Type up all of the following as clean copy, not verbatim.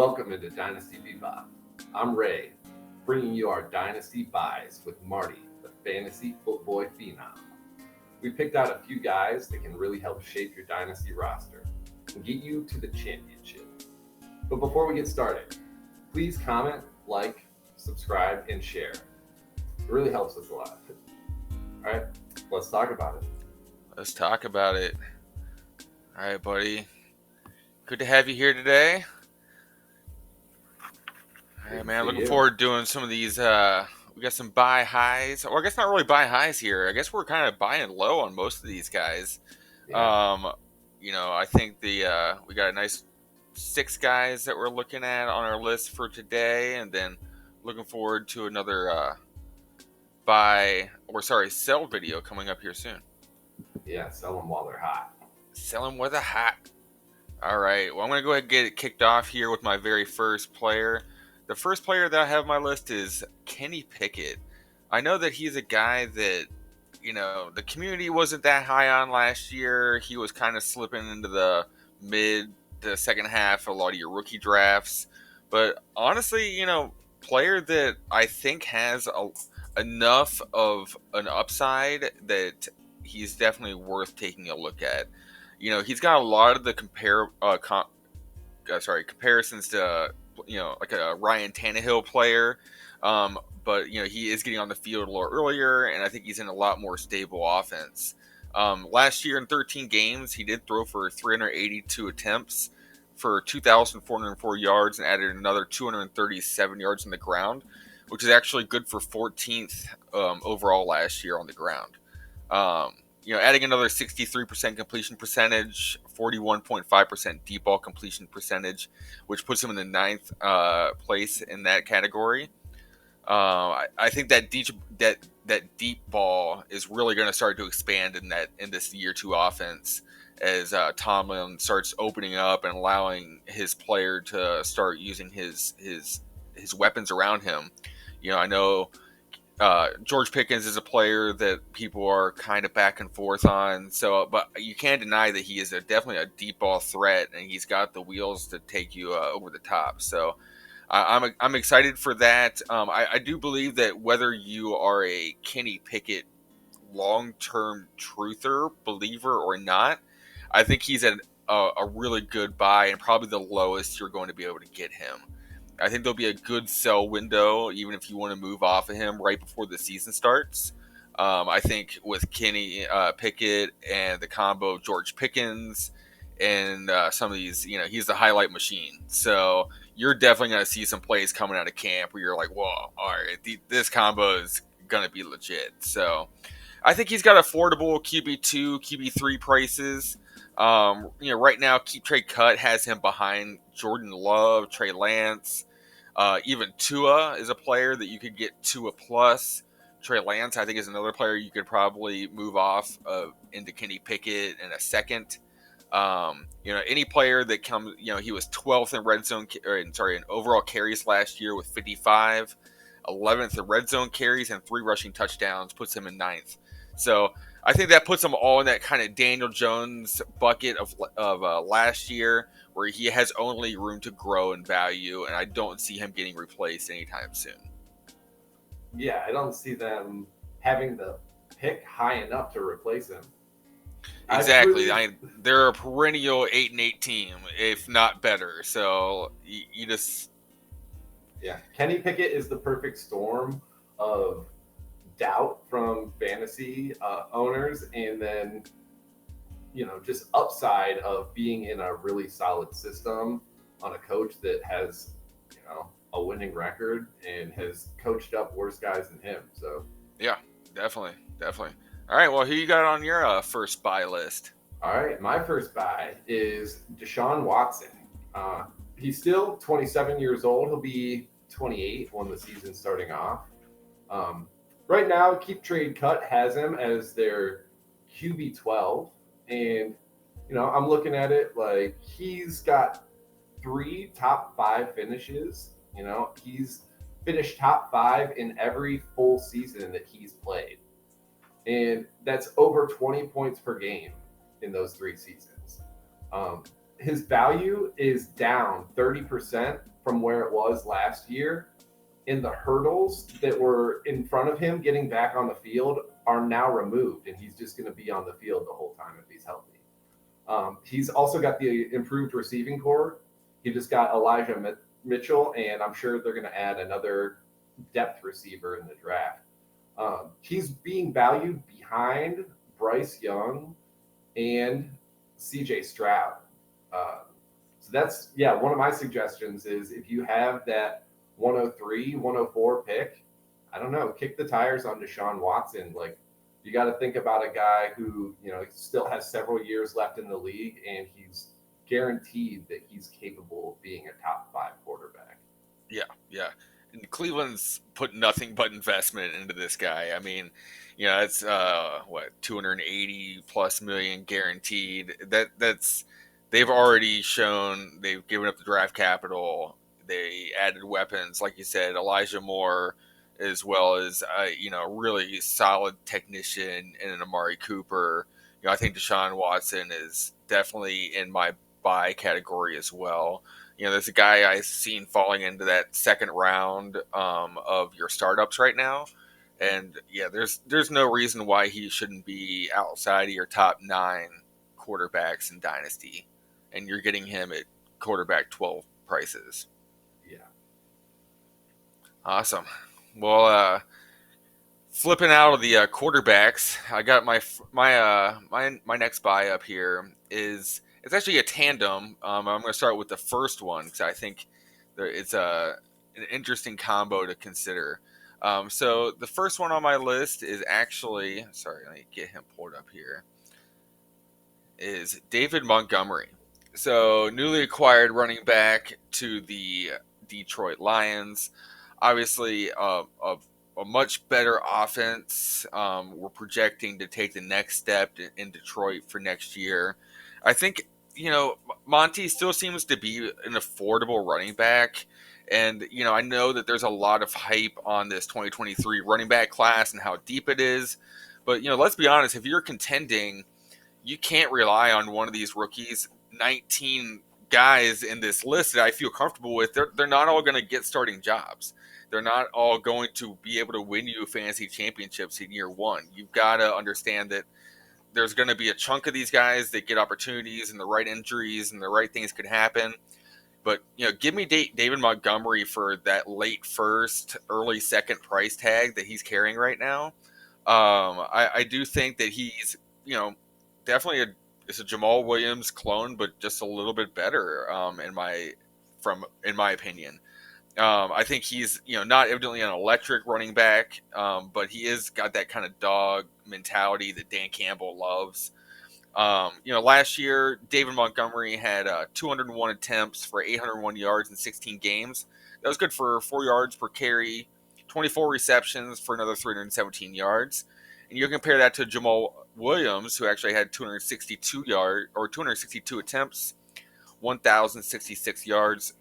Welcome into Dynasty Buys. I'm Ray, bringing you our Dynasty Buys with Marty, the fantasy Footboy phenom. We picked out a few guys that can really help shape your Dynasty roster and get you to the championship. But before we get started, please comment, like, subscribe, and share. It really helps us a lot. All right, let's talk about it. Let's talk about it. All right, buddy. Good to have you here today. All right, man. Looking forward to doing some of these. We got some buy highs, or I guess not really buy highs here. I guess we're kind of buying low on most of these guys. Yeah. I think we got a nice 6 guys that we're looking at on our list for today, and then looking forward to another sell video coming up here soon. Yeah, sell them while they're hot. Sell them while they're hot. All right. Well, I'm going to go ahead and get it kicked off here with my very first player. The first player that I have on my list is Kenny Pickett. I know that he's a guy that, the community wasn't that high on last year. He was kind of slipping into the mid to second half of a lot of your rookie drafts. But honestly, player that I think has enough of an upside that he's definitely worth taking a look at. He's got a lot of the comparisons to, like a Ryan Tannehill player. But, he is getting on the field a little earlier, and I think he's in a lot more stable offense. Last year in 13 games, he did throw for 382 attempts for 2,404 yards and added another 237 yards on the ground, which is actually good for 14th overall last year on the ground. Adding another 63% completion percentage, 41.5% deep ball completion percentage, which puts him in the 9th place in that category. I think that deep ball is really going to start to expand in this year 2 offense as Tomlin starts opening up and allowing his player to start using his weapons around him. I know George Pickens is a player that people are kind of back and forth on. But you can't deny that he is definitely a deep ball threat, and he's got the wheels to take you over the top. So I'm excited for that. I do believe that whether you are a Kenny Pickett long-term truther, believer or not, I think he's a really good buy and probably the lowest you're going to be able to get him. I think there'll be a good sell window, even if you want to move off of him right before the season starts. I think with Kenny Pickett and the combo of George Pickens and some of these, he's the highlight machine. So you're definitely going to see some plays coming out of camp where you're like, whoa, all right, this combo is going to be legit. So I think he's got affordable QB2, QB3 prices. Right now, Keep Trade Cut has him behind Jordan Love, Trey Lance. Even Tua is a player that you could get Tua plus. Trey Lance, I think, is another player you could probably move off into Kenny Pickett in a second. Any player that comes, he was 12th in red zone, in overall carries last year with 55, 11th in red zone carries and 3 rushing touchdowns, puts him in 9th. So I think that puts him all in that kind of Daniel Jones bucket of last year, where he has only room to grow in value, and I don't see him getting replaced anytime soon. Yeah, I don't see them having the pick high enough to replace him. Exactly. They're a perennial 8-8 team, if not better. So you just... Yeah, Kenny Pickett is the perfect storm of doubt from fantasy owners, and then just upside of being in a really solid system on a coach that has a winning record and has coached up worse guys than him. So yeah, definitely. All right, well, who you got on your first buy list? All right, my first buy is Deshaun Watson. He's still 27 years old. He'll be 28 when the season's starting off. Right now, Keep Trade Cut has him as their QB12. And, I'm looking at it like he's got 3 top 5 finishes. He's finished top 5 in every full season that he's played. And that's over 20 points per game in those 3 seasons. His value is down 30% from where it was last year. And the hurdles that were in front of him getting back on the field are now removed, and he's just going to be on the field the whole time if he's healthy. He's also got the improved receiving core. He just got Elijah Mitchell, and I'm sure they're going to add another depth receiver in the draft. He's being valued behind Bryce Young and CJ Stroud. So that's, one of my suggestions is if you have that 103, 104 pick, I don't know, kick the tires on Deshaun Watson. Like, you got to think about a guy who, still has several years left in the league, and he's guaranteed that he's capable of being a top 5 quarterback. Yeah. And Cleveland's put nothing but investment into this guy. I mean, it's 280 plus million guaranteed. That's they've already shown they've given up the draft capital. They added weapons, like you said, Elijah Moore, as well as really solid technician in an Amari Cooper. I think Deshaun Watson is definitely in my buy category as well. There's a guy I've seen falling into that second round of your startups right now. And there's no reason why he shouldn't be outside of your top 9 quarterbacks in Dynasty. And you're getting him at quarterback 12 prices. Yeah. Awesome. Well, flipping out of the quarterbacks, I got my next buy up here is it's actually a tandem. I'm going to start with the first one because I think it's an interesting combo to consider. So the first one on my list is actually, sorry, let me get him pulled up here, is David Montgomery. So newly acquired running back to the Detroit Lions. Obviously, a much better offense. We're projecting to take the next step in Detroit for next year. I think, Monty still seems to be an affordable running back. And, I know that there's a lot of hype on this 2023 running back class and how deep it is. But, let's be honest, if you're contending, you can't rely on one of these rookies. 19 guys in this list that I feel comfortable with, they're not all going to get starting jobs. They're not all going to be able to win you fantasy championships in year one. You've got to understand that there's going to be a chunk of these guys that get opportunities and the right injuries and the right things could happen. But, give me David Montgomery for that late first, early second price tag that he's carrying right now. I do think that he's, definitely it's a Jamal Williams clone, but just a little bit better, in my opinion. I think he's, not evidently an electric running back, but he is got that kind of dog mentality that Dan Campbell loves. Last year, David Montgomery had 201 attempts for 801 yards in 16 games. That was good for 4 yards per carry, 24 receptions for another 317 yards. And you compare that to Jamal Williams, who actually had 262 attempts, 1,066 yards.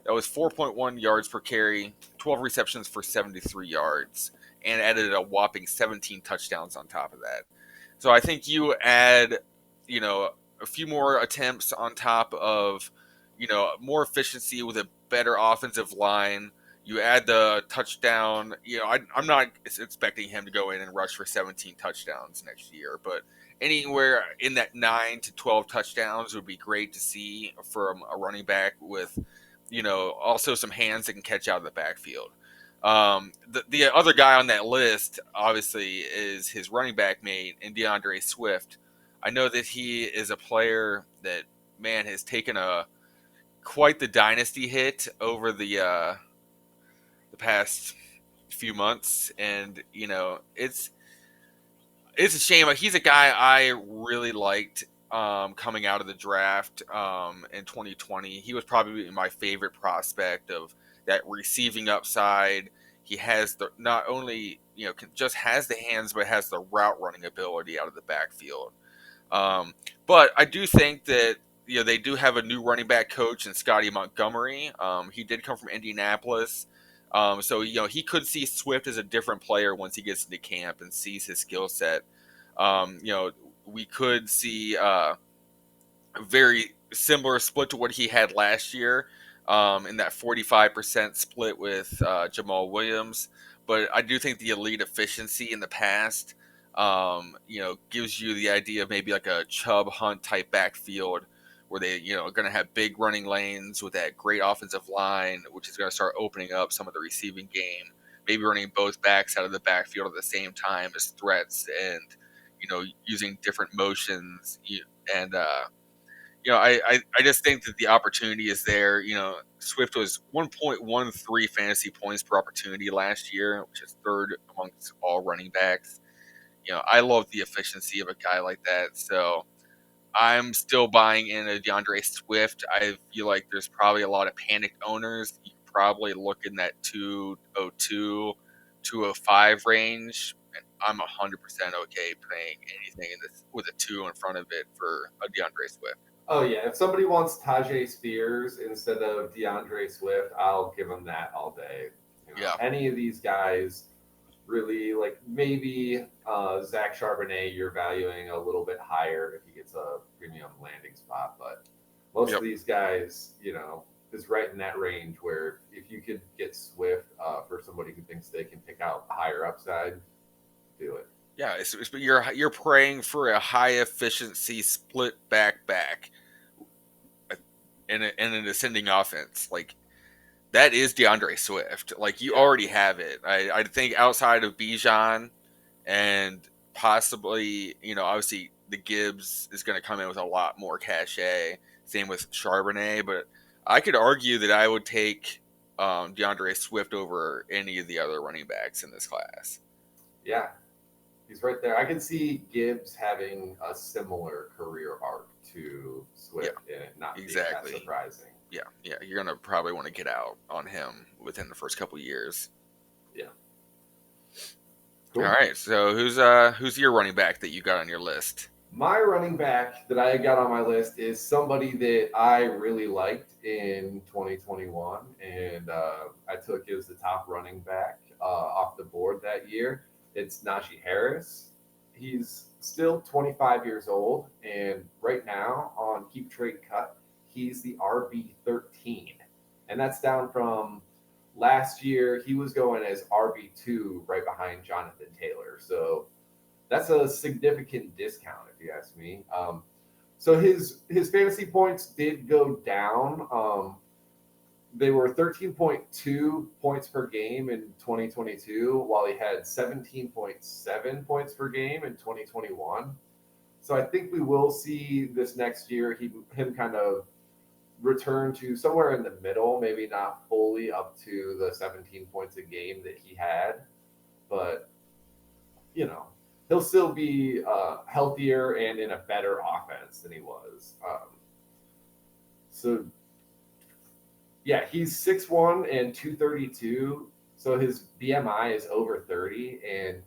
That was 4.1 yards per carry, 12 receptions for 73 yards, and added a whopping 17 touchdowns on top of that. So I think you add, a few more attempts on top of, more efficiency with a better offensive line. You add the touchdown. I'm not expecting him to go in and rush for 17 touchdowns next year, but anywhere in that 9 to 12 touchdowns would be great to see from a running back with, also some hands that can catch out of the backfield. The other guy on that list, obviously, is his running back mate, and DeAndre Swift. I know that he is a player that, man, has taken quite the dynasty hit over the past few months, and it's a shame. He's a guy I really liked coming out of the draft in 2020. He was probably my favorite prospect of that receiving upside. He has not only just has the hands, but has the route running ability out of the backfield. But I do think that they do have a new running back coach in Scotty Montgomery. He did come from Indianapolis. So he could see Swift as a different player once he gets into camp and sees his skill set. We could see a very similar split to what he had last year. in that 45% split with Jamal Williams. But I do think the elite efficiency in the past, gives you the idea of maybe like a Chubb Hunt type backfield where they, are going to have big running lanes with that great offensive line, which is going to start opening up some of the receiving game. Maybe running both backs out of the backfield at the same time as threats, and using different motions. And I just think that the opportunity is there. Swift was 1.13 fantasy points per opportunity last year, which is third amongst all running backs. I love the efficiency of a guy like that. So I'm still buying in a DeAndre Swift. I feel like there's probably a lot of panicked owners. You probably look in that 202, 205 range. And I'm 100% okay playing anything in this with a 2 in front of it for a DeAndre Swift. Oh yeah, if somebody wants Tajay Spears instead of DeAndre Swift, I'll give them that all day. Yeah. Any of these guys, really, like maybe Zach Charbonnet, you're valuing a little bit higher if he gets a premium landing spot, but most of these guys, is right in that range where if you could get Swift for somebody who thinks they can pick out higher upside, do it. Yeah, you're praying for a high efficiency split back in an ascending offense. Like that is DeAndre Swift. Like you already have it. I think outside of Bijan and possibly, obviously the Gibbs is going to come in with a lot more cachet. Same with Charbonnet, but I could argue that I would take DeAndre Swift over any of the other running backs in this class. Yeah, he's right there. I can see Gibbs having a similar career arc to Swift and it not being that surprising. Yeah, you're gonna probably want to get out on him within the first couple years. Yeah. Cool. All right. So who's your running back that you got on your list? My running back that I got on my list is somebody that I really liked in 2021, and I took as the top running back off the board that year. It's Najee Harris. He's still 25 years old, and right now on Keep Trade Cut, he's the RB13. And that's down from last year. He was going as RB2 right behind Jonathan Taylor. So that's a significant discount, if you ask me. So his fantasy points did go down. They were 13.2 points per game in 2022, while he had 17.7 points per game in 2021. So I think we will see this next year him kind of return to somewhere in the middle, maybe not fully up to the 17 points a game that he had, but he'll still be healthier and in a better offense than he was. Yeah, he's 6'1" and 232, so his BMI is over 30, and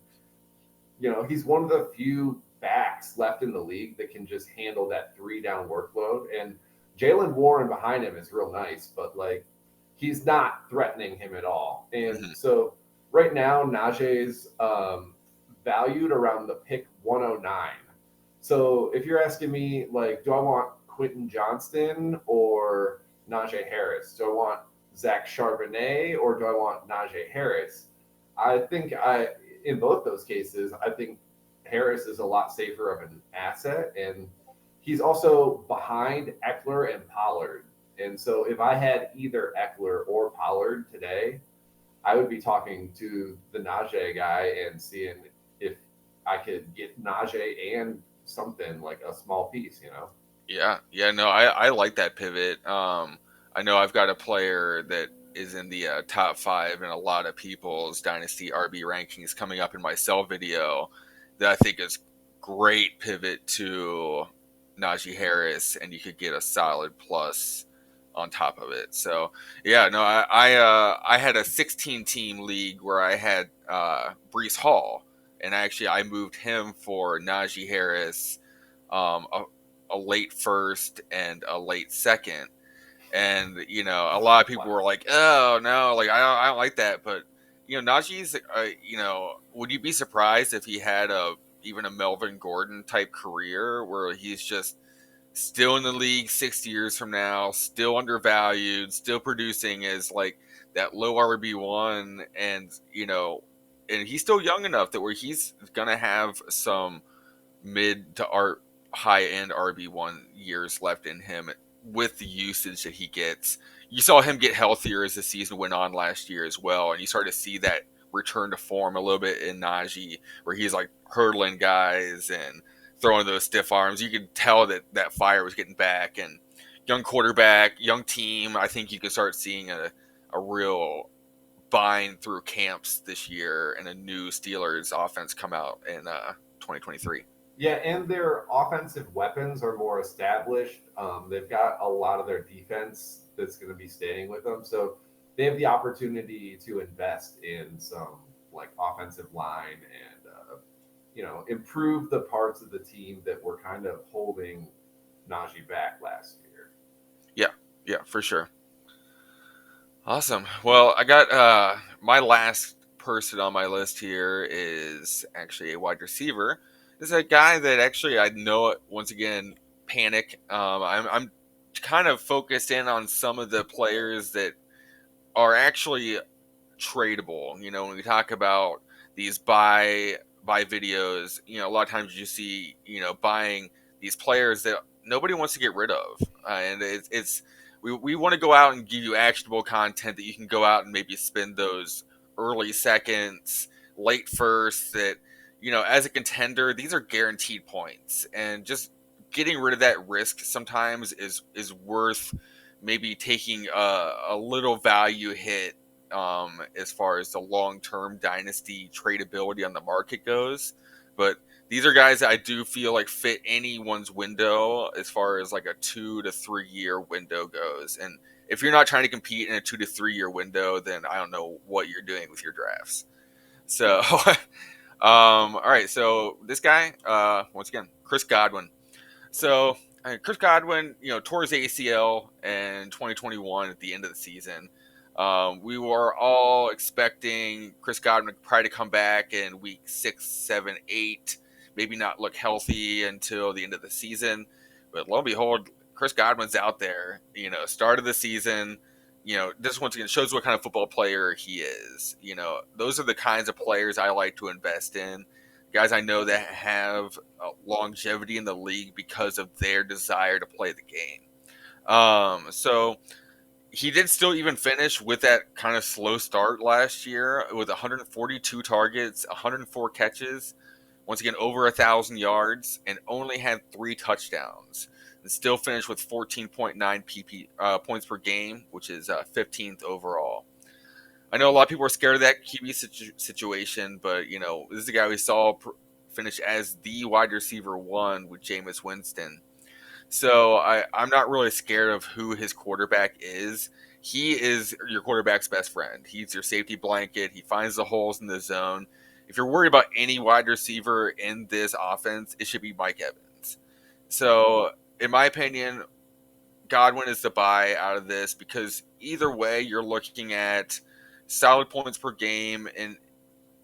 he's one of the few backs left in the league that can just handle that 3-down workload. And Jalen Warren behind him is real nice, but he's not threatening him at all. And so right now, Najee's valued around the pick 109. So if you're asking me, do I want Quentin Johnston or Najee Harris? Do I want Zach Charbonnet or do I want Najee Harris? I think in both those cases, I think Harris is a lot safer of an asset, and he's also behind Eckler and Pollard. And so if I had either Eckler or Pollard today, I would be talking to the Najee guy and seeing if I could get Najee and something like a small piece, Yeah, no, I like that pivot. I know I've got a player that is in the top 5 in a lot of people's Dynasty RB rankings coming up in my sell video that I think is great pivot to Najee Harris, and you could get a solid plus on top of it. So yeah, no, I had a 16-team league where I had Breece Hall, and I moved him for Najee Harris, a late first and a late second. And a lot of people were like, "Oh no, I don't like that." But Najee's, would you be surprised if he had even a Melvin Gordon type career where he's just still in the league 6 years from now, still undervalued, still producing as like that low RB1, and and he's still young enough that where he's gonna have some mid to high end RB1 years left in him with the usage that he gets. You saw him get healthier as the season went on last year as well, and you started to see that return to form a little bit in Najee, where he's like hurdling guys and throwing those stiff arms. You could tell that that fire was getting back, and young quarterback, young team. I think you could start seeing a real bind through camps this year and a new Steelers offense come out in 2023. Yeah, and their offensive weapons are more established. They've got a lot of their defense that's going to be staying with them, so they have the opportunity to invest in some like offensive line and improve the parts of the team that were kind of holding Najee back last year. Yeah, for sure. Awesome. Well, I got my last person on my list here is actually a wide receiver. This is a guy that actually I know once again panic. I'm kind of focused in on some of the players that are actually tradable. When we talk about these buy videos, a lot of times you see buying these players that nobody wants to get rid of, and it's we want to go out and give you actionable content that you can go out and maybe spend those early seconds, late firsts that as a contender, these are guaranteed points, and just getting rid of that risk sometimes is worth maybe taking a little value hit as far as the long-term dynasty tradability on the market goes. But these are guys that I do feel like fit anyone's window as far as like a 2 to 3 year window goes. And if you're not trying to compete in a 2 to 3 year window, then I don't know what you're doing with your drafts. So, all right. So this guy, once again, Chris Godwin. So Chris Godwin, tore his ACL in 2021 at the end of the season. We were all expecting Chris Godwin probably to come back in week 6, 7, 8, maybe not look healthy until the end of the season. But lo and behold, Chris Godwin's out there, start of the season. This once again shows what kind of football player he is. Those are the kinds of players I like to invest in. Guys I know that have longevity in the league because of their desire to play the game. So he did still even finish with that kind of slow start last year with 142 targets, 104 catches, once again over 1,000 yards, and only had 3 touchdowns. And still finished with 14.9 points per game, which is 15th overall. I know a lot of people are scared of that QB situation, but this is a guy we saw finish as the wide receiver 1 with Jameis Winston. So I'm not really scared of who his quarterback is. He is your quarterback's best friend. He's your safety blanket. He finds the holes in the zone. If you're worried about any wide receiver in this offense, it should be Mike Evans. So in my opinion, Godwin is the buy out of this because either way, you're looking at solid points per game and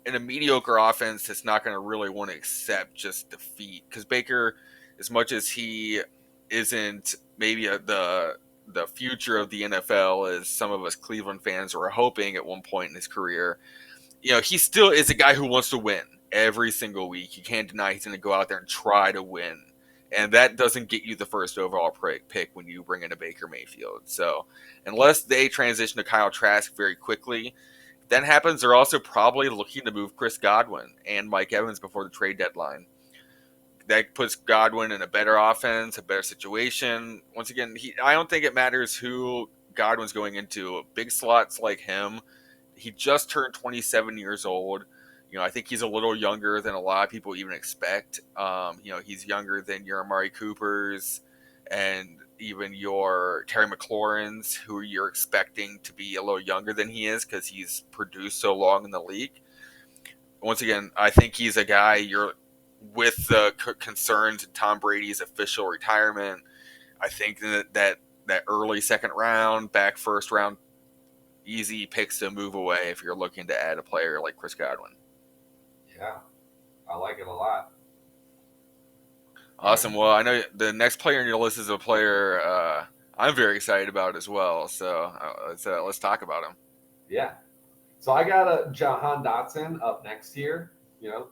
in a mediocre offense that's not going to really want to accept just defeat. Because Baker, as much as he isn't maybe the future of the NFL as some of us Cleveland fans were hoping at one point in his career, he still is a guy who wants to win every single week. You can't deny he's going to go out there and try to win. And that doesn't get you the first overall pick when you bring in a Baker Mayfield. So unless they transition to Kyle Trask very quickly, if that happens, they're also probably looking to move Chris Godwin and Mike Evans before the trade deadline. That puts Godwin in a better offense, a better situation. Once again, I don't think it matters who Godwin's going into. Big slots like him, he just turned 27 years old. I think he's a little younger than a lot of people even expect. He's younger than your Amari Coopers and even your Terry McLaurin's, who you're expecting to be a little younger than he is because he's produced so long in the league. Once again, I think he's a guy you're with the concerns in Tom Brady's official retirement. I think that early second round, back first round, easy picks to move away if you're looking to add a player like Chris Godwin. Yeah, I like it a lot. Awesome. Well, I know the next player on your list is a player I'm very excited about as well. So let's talk about him. Yeah. So I got a Jahan Dotson up next here.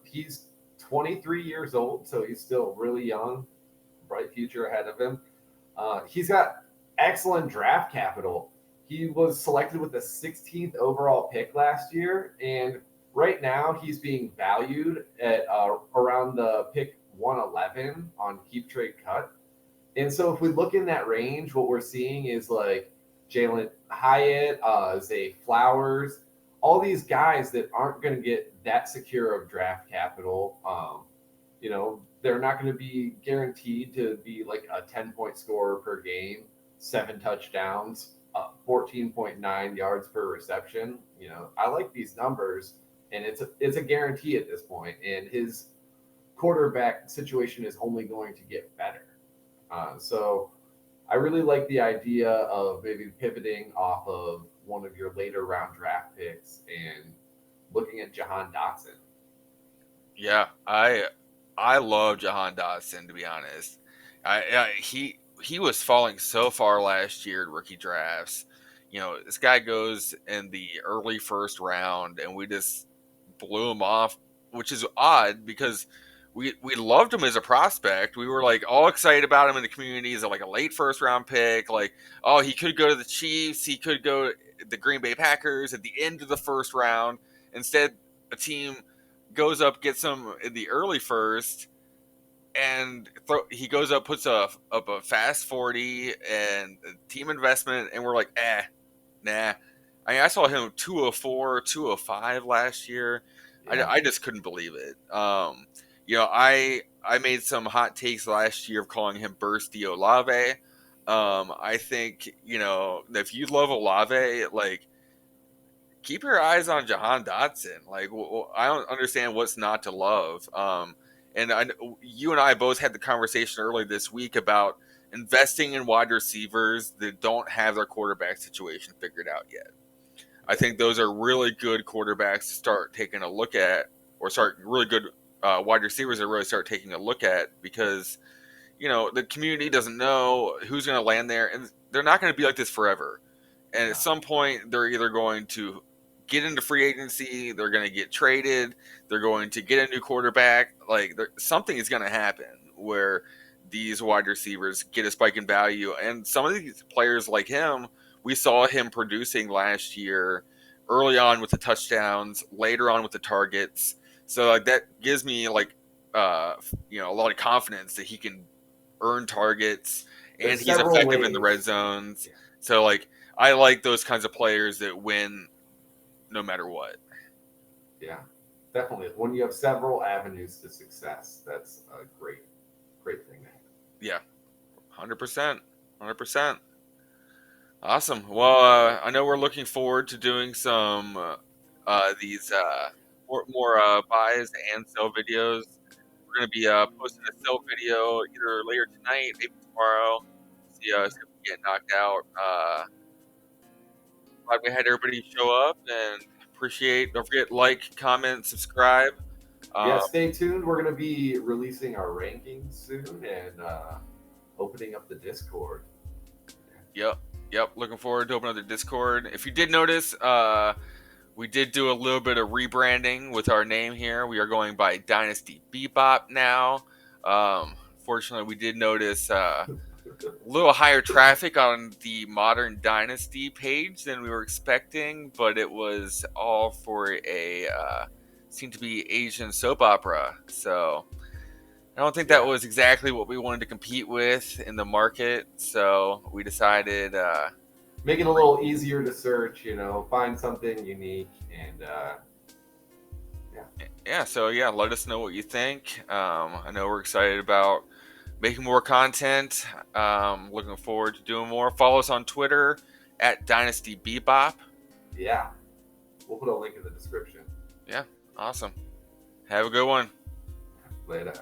He's 23 years old, so he's still really young, bright future ahead of him. He's got excellent draft capital. He was selected with the 16th overall pick last year, and right now he's being valued at around the pick 111 on Keep Trade Cut. And so if we look in that range, what we're seeing is like Jalen Hyatt, Zay Flowers, all these guys that aren't going to get that secure of draft capital. They're not going to be guaranteed to be like a 10-point scorer per game, 7 touchdowns, 14.9 yards per reception. I like these numbers, and it's a guarantee at this point. And his quarterback situation is only going to get better. So I really like the idea of maybe pivoting off of one of your later round draft picks and looking at Jahan Dotson. Yeah, I love Jahan Dotson, to be honest. He was falling so far last year at rookie drafts. This guy goes in the early first round, and we just blew him off, which is odd because we loved him as a prospect. We were like all excited about him in the community as like a late first round pick. Like, oh, he could go to the Chiefs, he could go to the Green Bay Packers at the end of the first round. Instead, a team goes up, gets him in the early first, and he goes up, puts up a fast 40 and team investment, and we're like, nah. I saw him 204, 205 last year. Yeah. I just couldn't believe it. I made some hot takes last year of calling him Bursty Olave. I think, if you love Olave, like, keep your eyes on Jahan Dotson. Like, I don't understand what's not to love. And you and I both had the conversation earlier this week about investing in wide receivers that don't have their quarterback situation figured out yet. I think those are really good quarterbacks to start taking a look at, or start really good wide receivers to really start taking a look at, because, the community doesn't know who's going to land there, and they're not going to be like this forever. And at some point, they're either going to get into free agency, they're going to get traded, they're going to get a new quarterback. Like, something is going to happen where these wide receivers get a spike in value. And some of these players like him, we saw him producing last year, early on with the touchdowns, later on with the targets. So like, that gives me a lot of confidence that he can earn targets, and he's effective in the red zones. Yeah. So like, I like those kinds of players that win no matter what. Yeah, definitely. When you have several avenues to success, that's a great thing. Yeah, 100%. Awesome. Well, I know we're looking forward to doing some these more buys and sell videos. We're going to be posting a sell video either later tonight, maybe tomorrow. See if we get knocked out. Glad we had everybody show up, and don't forget, like, comment, subscribe. Stay tuned. We're going to be releasing our rankings soon and opening up the Discord. Yep. Looking forward to opening up the Discord. If you did notice, we did do a little bit of rebranding with our name here. We are going by Dynasty Bebop now. Fortunately, we did notice a little higher traffic on the Modern Dynasty page than we were expecting, but it was all for a seemed to be Asian soap opera. So I don't think that was exactly what we wanted to compete with in the market. So we decided make it a little easier to search, find something unique, and So let us know what you think. I know we're excited about making more content. Looking forward to doing more. Follow us on Twitter at Dynasty Bebop. Yeah. We'll put a link in the description. Yeah. Awesome. Have a good one. Later.